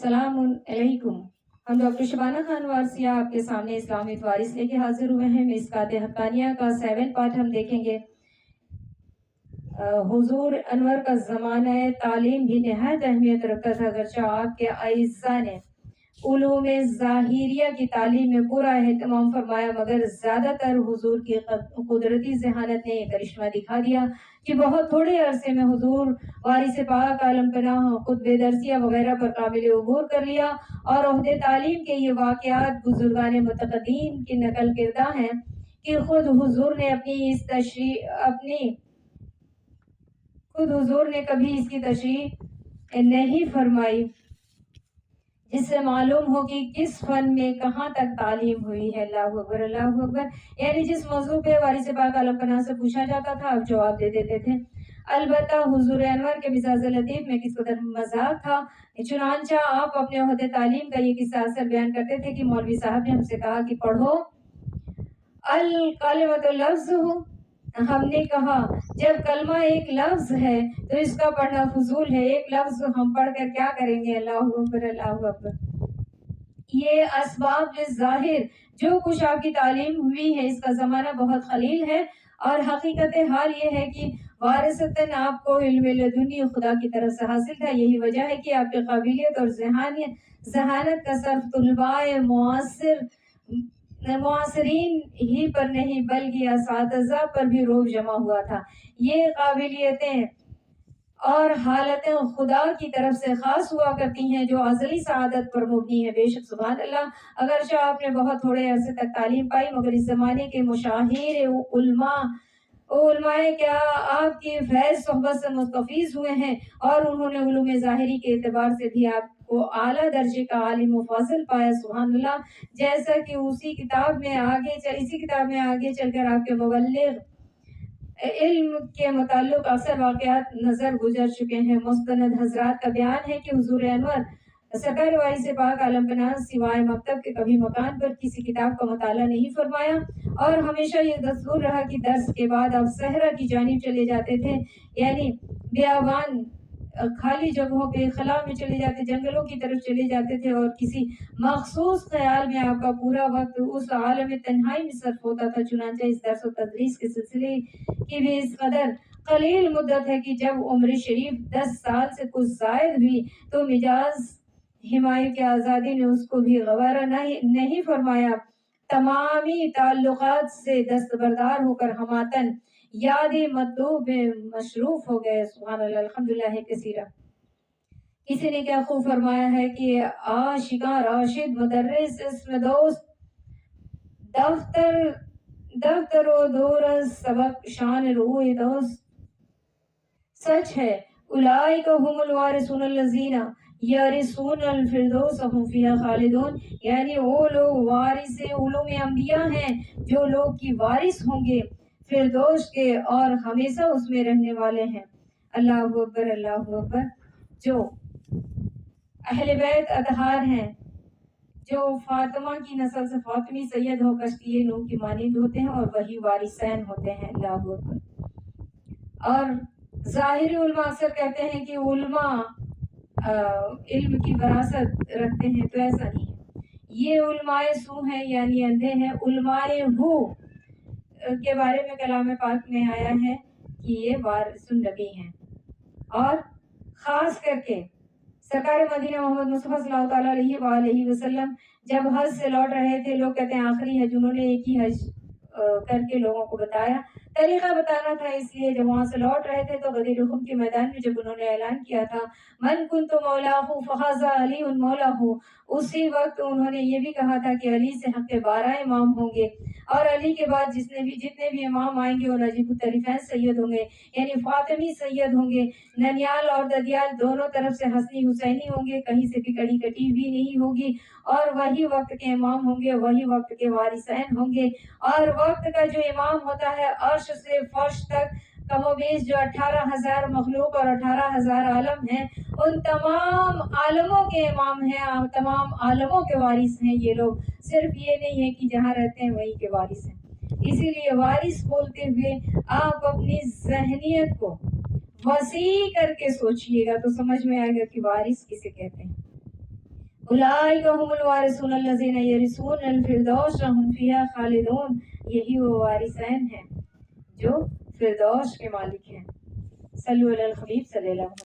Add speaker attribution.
Speaker 1: सलाम अलैकुम। हम डॉक्टर शबाना खान वारसिया आपके सामने इस्लामी वारिस लेके हाजिर हुए हैं। मिसकात हक्कानिया का 7 पार्ट हम देखेंगे। हुजूर अनवर का ज़माना तालीम भी नहायत अहमियत रखता था। अगरचे आपके आइज़ा ने उलूम ज़ाहिरिया की तालीम में पूरा एहतमाम फरमाया, मगर ज़्यादातर हुजूर की कुदरती ज़हानत ने करिश्मा दिखा दिया कि बहुत थोड़े अरसे में हुजूर वारिस पाक आलम पनाह खुतबे दरसिया वगैरह पर काबिल अबूर कर लिया। और ओहदे तालीम के ये वाक़यात बुजुर्गान मुतक़द्दीन की नकल किरदा हैं कि खुद हुजूर ने कभी इसकी तशरीह नहीं फरमाई, जिससे मालूम हो कि किस फन में कहाँ तक तालीम हुई है। अल्लाहु अकबर, अल्लाहु अकबर। यानी जिस मौजू पे वारिस पाक आलम पनाह से पूछा जाता था, आप जवाब दे देते थे। अलबत्ता हुजूर अनवर के मिजाज लतीफ में किस कदर मजाक था। चुनांचा आप अपने ओहदे तालीम का ये किस्सा अक्सर बयान करते थे कि मौलवी साहब ने हमसे कहा कि पढ़ो अल कलिमतु लफ्ज़ुहु। हमने कहा जब कलमा एक लफ्ज है तो इसका पढ़ना फजूल है, एक लफ्ज हम पढ़कर क्या करेंगे। अल्लाहु अकबर, अल्लाहु अकबर। ये असबाब ज़ाहिर जो कुछ आपकी तालीम हुई है इसका ज़माना बहुत खलील है, और हकीकत हाल ये है कि वारिसतन आपको इल्म लदुनी खुदा की तरफ से हासिल था। यही वजह है कि आपकी काबिलियत और जहानत का सर्फ तुलबाए मुआसरीन ही पर नहीं बल्कि असातिज़ा पर भी रोब जमा हुआ था। ये काबिलियतें और हालतें खुदा की तरफ से खास हुआ करती हैं जो अज़ली सआदत पर मुबनी है। बेशक सुभान अल्लाह, अगरचे आपने बहुत थोड़े अरसे तक तालीम पाई, मगर इस ज़माने के मुशाहिर उलमाए क्या आपकी फैज़ सोहबत से मुस्तफ़ीज़ हुए हैं, और उन्होंने उलूम ज़ाहिरी के एतबार से भी आपको आला दर्जे का आलिम व फाज़िल पाया। सुभान अल्लाह। जैसा कि इसी किताब में आगे चलकर आपके मुबल्लिग इल्म के मुताल्लिक़ अक्सर वाक़यात नज़र गुजर चुके हैं। मुस्तनद हज़रात का बयान है कि हुज़ूर अनवर सरकार वारिस पाक आलम पनाह सिवाय मकतब के कभी मकान पर किसी किताब का मुताला नहीं फरमाया, और हमेशा ये दस्तूर रहा कि दर्स के बाद आप सहरा की जानिब चले जाते थे, यानी बियाबान खाली जगहों पे खला में चले जाते, जंगलों की तरफ चले जाते थे, और किसी मखसूस ख्याल में आपका पूरा वक्त उस आलम तन्हाई में सर्फ होता था। चुनांचे इस दर्स और तदरीस के सिलसिले की भी इस कदर कलील मुद्दत है कि जब उम्र शरीफ 10 साल से कुछ जायद हुई तो मिजाज हिमायू की आज़ादी ने उसको भी गवारा नहीं फरमाया। तमामी ताल्लुकात से दस्तबरदार होकर हमातन यादी मतलूब में मशरूफ हो गए। सुभान अल्लाह, अल्हम्दुलिल्लाह कसीरा। किसी ने क्या खूब फरमाया है कि आशिका राशिद मुदर्रिस इसमें दोस्त दफ्तर दफ्तर व दूर सबक शान रूह दोस्त। सच है, उलाइका हुमुल वारिसून लजीना यरिसूनल फिरदौस हुम फिहा खालिदून। यानी वो लोग वारिस उलूम अंबिया हैं जो लोग की वारिस होंगे फिरदौस के, और हमेशा उसमें रहने वाले हैं। अल्लाहु अकबर, अल्लाहु अकबर। जो अहले बैत अतहार हैं, जो फातिमा की नस्ल से फातिमी सैयद हो कश्ती नूह की मानिंद होते हैं, और वही वारिसैन होते हैं। अल्लाहु अकबर। और ज़ाहिरी उलमा अक्सर कहते हैं कि उलमा इल्म की वरासत रखते हैं, तो ऐसा नहीं है। ये उलमाए सू हैं, यानी अंधे हैं। उलमाए हु के बारे में कलाम पाक में आया है कि ये वारिसुन नबी हैं, और ख़ास करके सरकार मदीना मोहम्मद मुस्तफ़ा सल्लल्लाहु अलैहि वसल्लम जब हज से लौट रहे थे, लोग कहते हैं आखिरी हज उन्होंने एक ही हज करके लोगों को बताया, तरीका बताना था, इसलिए जब वहां से लौट रहे थे तो गदीर खुम के मैदान में जब उन्होंने ऐलान किया था मन कुन्तु मौलाहु फहाज़ा अली मौलाहु, उसी वक्त उन्होंने ये भी कहा था कि अली से हक़ 12 इमाम होंगे, और अली के बाद जितने भी इमाम आएंगे वो नजीब तरीफैन सैयद होंगे, यानी फातिमी सैयद होंगे। ननियाल और ददियाल दोनों तरफ से हसनी हुसैनी होंगे, कहीं से भी कड़ी कटी भी नहीं होगी, और वही वक्त के इमाम होंगे, वही वक्त के वारिसैन होंगे। और वक्त का जो इमाम होता है अर्श से फर्श तक कमोबेश जो 18,000 मखलूक और 18,000 आलम हैं, उन तमाम आलमों के इमाम हैं, तमाम आलमों के वारिस हैं ये लोग। सिर्फ ये नहीं है कि जहाँ रहते हैं वहीं के वारिस हैं। इसीलिए वारिस बोलते हुए आप अपनी ज़हनियत को वसी करके सोचिएगा तो समझ में आएगा कि वारिस किसे कहते हैं। اولئک هم الوارثون الذین یرثون الفردوس هم فیہا خالدون، یہی وہ وارثین ہیں جو فردوس کے مالک ہیں۔ صلو علی الحبیب صلی اللہ علیہ وسلم۔